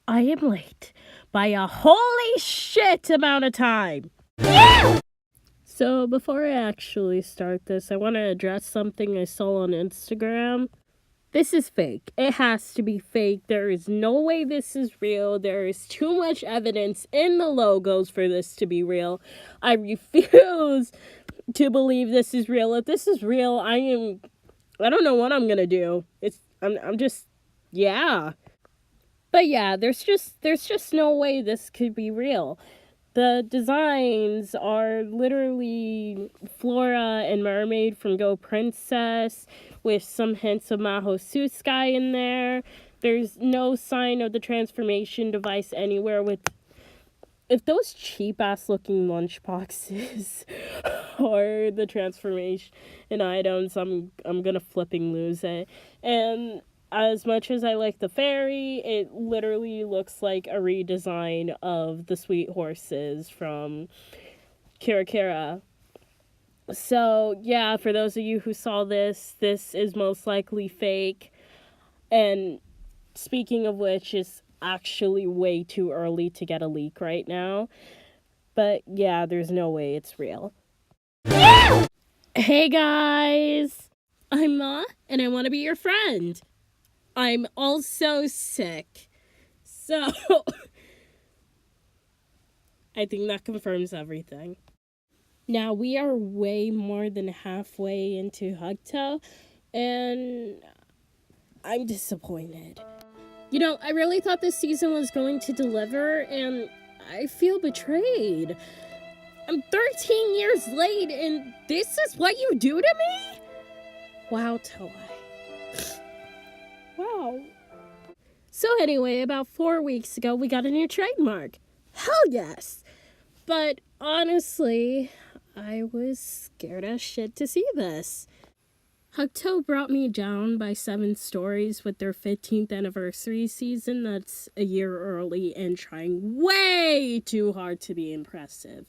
I am late by a holy shit amount of time. So before I actually start this, I want to address something I saw on Instagram. This is fake. It has to be fake. There is no way this is real. There is too much evidence in the logos for this to be real. I refuse to believe this is real. If this is real, I don't know what I'm gonna do. I'm just, yeah. But yeah, there's just no way this could be real. The designs are literally Flora and Mermaid from Go Princess, with some hints of Maho Suskai in there. There's no sign of the transformation device anywhere. If those cheap-ass looking lunchboxes are the transformation items, I'm gonna flipping lose it. And as much as I like the fairy, it literally looks like a redesign of the sweet horses from Kira Kira. So, yeah, for those of you who saw this is most likely fake. And speaking of which, it's actually way too early to get a leak right now. But, yeah, there's no way it's real. Hey, guys! I'm Ma, and I want to be your friend. I'm also sick. So, I think that confirms everything. Now, we are way more than halfway into Hugto, and I'm disappointed. You know, I really thought this season was going to deliver, and I feel betrayed. I'm 13 years late, and this is what you do to me? Wow, Toei. Wow. So anyway, about 4 weeks ago, we got a new trademark. Hell yes! But honestly, I was scared as shit to see this. Hugto brought me down by 7 stories with their 15th anniversary season that's a year early and trying way too hard to be impressive.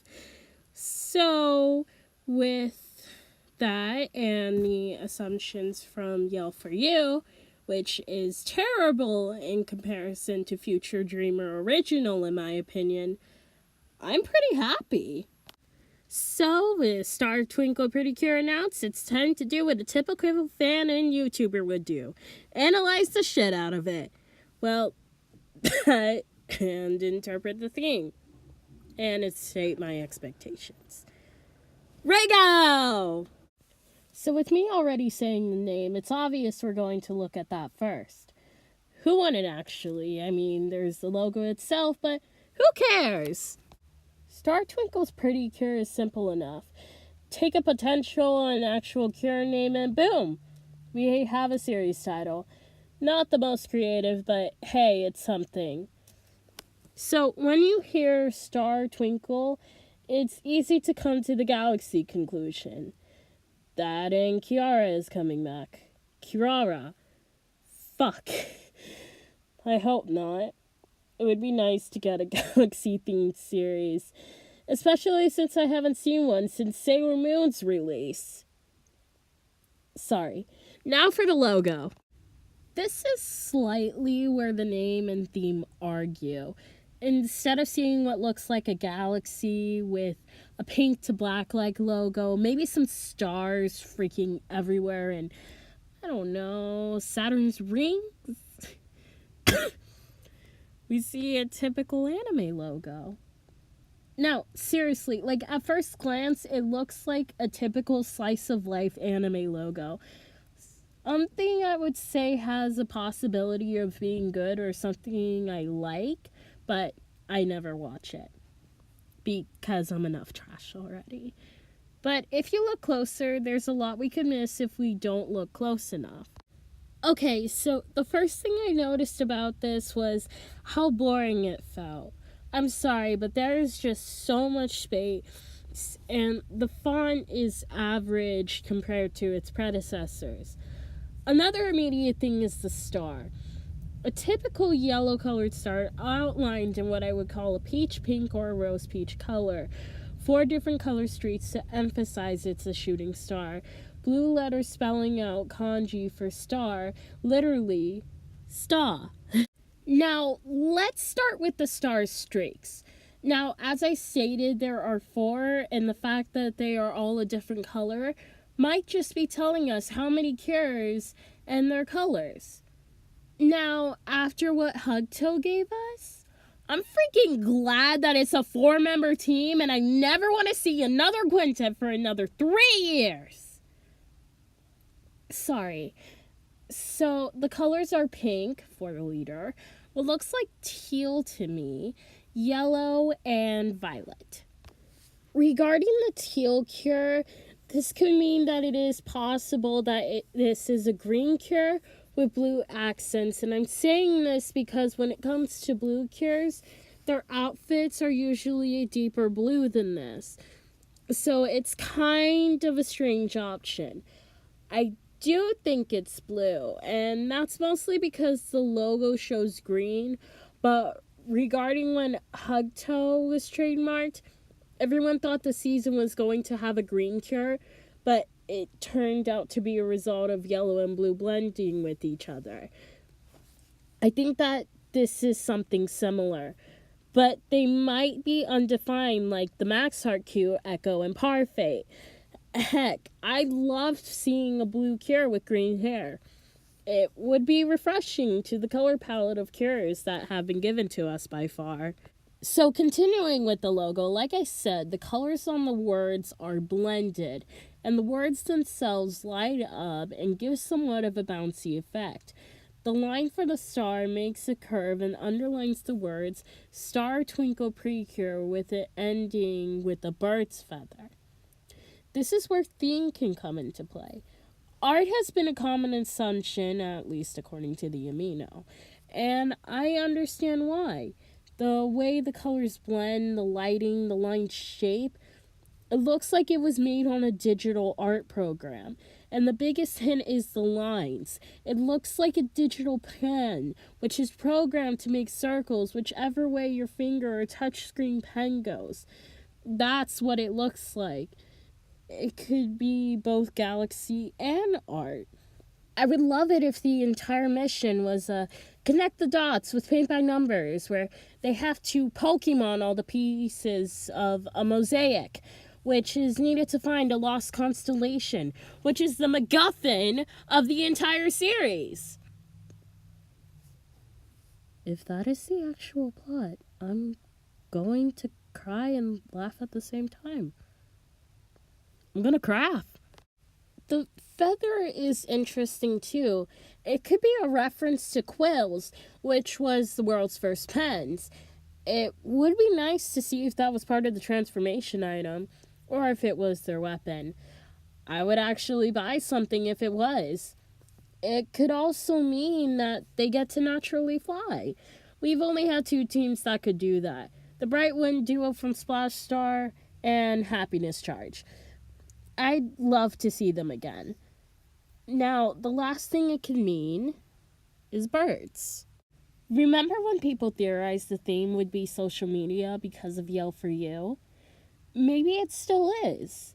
So, with that and the assumptions from Yell for You, which is terrible in comparison to Future Dreamer Original, in my opinion, I'm pretty happy. So, with Star Twinkle Pretty Cure announced, it's time to do what a typical fan and YouTuber would do. Analyze the shit out of it. Well, and interpret the theme. And state my expectations. Rego! So with me already saying the name, it's obvious we're going to look at that first. Who won it, actually? I mean, there's the logo itself, but who cares? Star Twinkle's Pretty Cure is simple enough. Take a potential and actual cure name and boom! We have a series title. Not the most creative, but hey, it's something. So when you hear Star Twinkle, it's easy to come to the Galaxy conclusion. That and Kiara is coming back. Kirara. Fuck. I hope not. It would be nice to get a Galaxy-themed series. Especially since I haven't seen one since Sailor Moon's release. Sorry. Now for the logo. This is slightly where the name and theme argue. Instead of seeing what looks like a galaxy with a pink to black like logo, maybe some stars freaking everywhere, and I don't know, Saturn's rings, we see a typical anime logo. Now, seriously, like at first glance, it looks like a typical slice of life anime logo. Something I would say has a possibility of being good or something I like, but I never watch it because I'm enough trash already. But if you look closer, there's a lot we could miss if we don't look close enough. Okay, so the first thing I noticed about this was how boring it felt. I'm sorry, but there is just so much space, and the font is average compared to its predecessors. Another immediate thing is the star. A typical yellow-colored star outlined in what I would call a peach pink or a rose peach color. 4 different color streaks to emphasize it's a shooting star. Blue letters spelling out kanji for star, literally, star. Now, let's start with the star streaks. Now, as I stated, there are 4, and the fact that they are all a different color might just be telling us how many cures and their colors. Now, after what Hugto gave us, I'm freaking glad that it's a 4-member team and I never want to see another quintet for another 3 years. Sorry. So, the colors are pink for the leader, what looks like teal to me, yellow, and violet. Regarding the teal cure, this could mean that it is possible that this is a green cure with blue accents, and I'm saying this because when it comes to blue cures, their outfits are usually a deeper blue than this. So it's kind of a strange option. I do think it's blue, and that's mostly because the logo shows green, but regarding when Hugto was trademarked, everyone thought the season was going to have a green cure, but it turned out to be a result of yellow and blue blending with each other. I think that this is something similar, but they might be undefined like the Max Heart Q, Echo, and Parfait. Heck, I loved seeing a blue cure with green hair. It would be refreshing to the color palette of cures that have been given to us by far. So continuing with the logo, like I said, the colors on the words are blended, and the words themselves light up and give somewhat of a bouncy effect. The line for the star makes a curve and underlines the words Star Twinkle Precure with it ending with a bird's feather. This is where theme can come into play. Art has been a common assumption, at least according to the Amino, and I understand why. The way the colors blend, the lighting, the line shape, it looks like it was made on a digital art program. And the biggest hint is the lines. It looks like a digital pen, which is programmed to make circles whichever way your finger or touchscreen pen goes. That's what it looks like. It could be both galaxy and art. I would love it if the entire mission was connect the dots with paint by numbers, where they have to Pokemon all the pieces of a mosaic, which is needed to find a lost constellation, which is the MacGuffin of the entire series. If that is the actual plot, I'm going to cry and laugh at the same time. I'm gonna craft. The feather is interesting too. It could be a reference to quills, which was the world's first pens. It would be nice to see if that was part of the transformation item, or if it was their weapon. I would actually buy something if it was. It could also mean that they get to naturally fly. We've only had 2 teams that could do that. The Bright Wind duo from Splash Star and Happiness Charge. I'd love to see them again. Now, the last thing it can mean is birds. Remember when people theorized the theme would be social media because of Yell for You? Maybe it still is.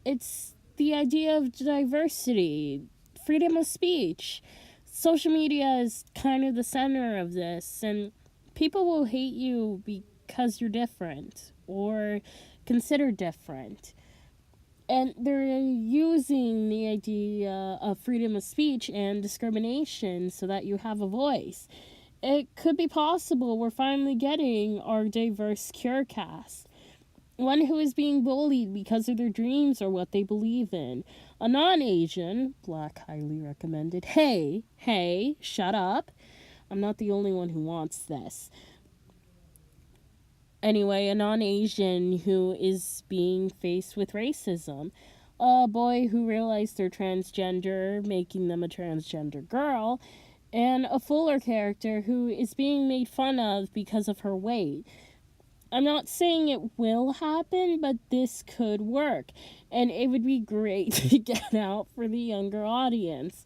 It's the idea of diversity, freedom of speech. Social media is kind of the center of this, and people will hate you because you're different or considered different. And they're using the idea of freedom of speech and discrimination so that you have a voice. It could be possible we're finally getting our diverse cure cast. One who is being bullied because of their dreams or what they believe in. A non-Asian, Black highly recommended. Hey, shut up. I'm not the only one who wants this. Anyway, a non-Asian who is being faced with racism. A boy who realized they're transgender, making them a transgender girl. And a Fuller character who is being made fun of because of her weight. I'm not saying it will happen, but this could work. And it would be great to get out for the younger audience.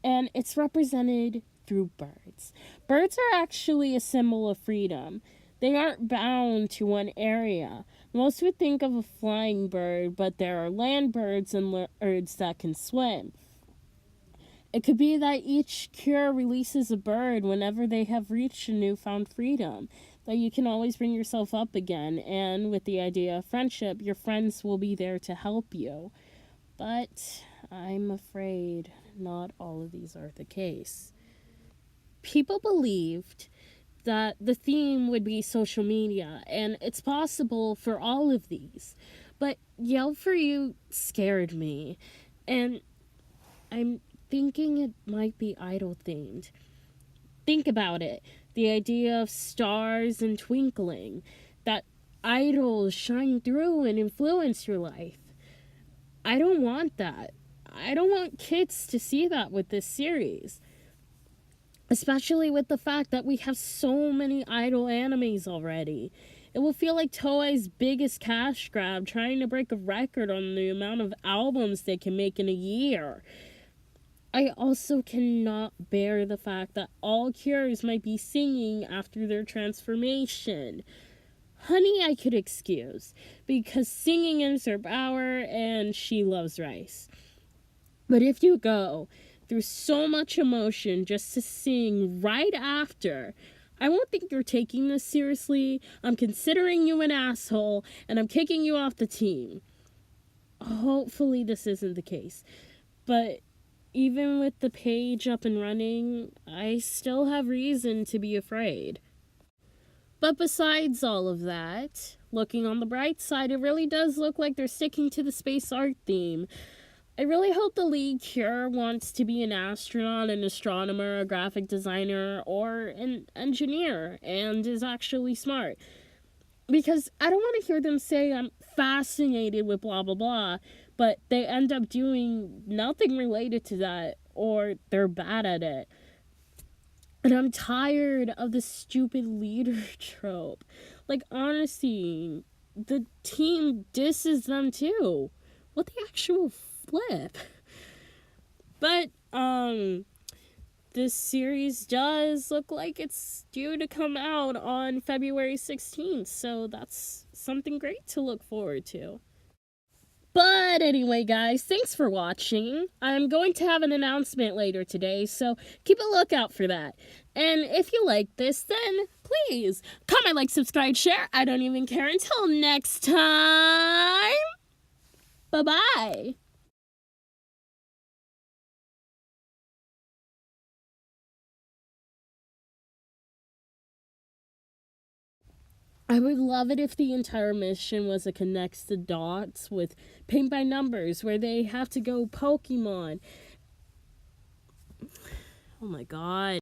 And it's represented through birds. Birds are actually a symbol of freedom. They aren't bound to one area. Most would think of a flying bird, but there are land birds and birds that can swim. It could be that each cure releases a bird whenever they have reached a newfound freedom, that you can always bring yourself up again, and with the idea of friendship, your friends will be there to help you. But I'm afraid not all of these are the case. People believed that the theme would be social media, and it's possible for all of these. But Yell for You scared me, and I'm thinking it might be idol themed. Think about it. The idea of stars and twinkling, that idols shine through and influence your life. I don't want that. I don't want kids to see that with this series. Especially with the fact that we have so many idol animes already. It will feel like Toei's biggest cash grab, trying to break a record on the amount of albums they can make in a year. I also cannot bear the fact that all cures might be singing after their transformation. Honey, I could excuse, because singing is her power and she loves rice. But if you go through so much emotion just to sing right after, I won't think you're taking this seriously. I'm considering you an asshole, and I'm kicking you off the team. Hopefully this isn't the case. But even with the page up and running, I still have reason to be afraid. But besides all of that, looking on the bright side, it really does look like they're sticking to the space art theme. I really hope the lead cure wants to be an astronaut, an astronomer, a graphic designer, or an engineer, and is actually smart. Because I don't want to hear them say I'm fascinated with blah blah blah, but they end up doing nothing related to that, or they're bad at it. And I'm tired of the stupid leader trope. Like, honestly, the team disses them too. What the actual flip? But, this series does look like it's due to come out on February 16th, so that's something great to look forward to. But anyway, guys, thanks for watching. I'm going to have an announcement later today, so keep a lookout for that. And if you like this, then please comment, like, subscribe, share. I don't even care. Until next time, bye-bye. I would love it if the entire mission was a connects the dots with paint by numbers, where they have to go Pokemon. Oh my god.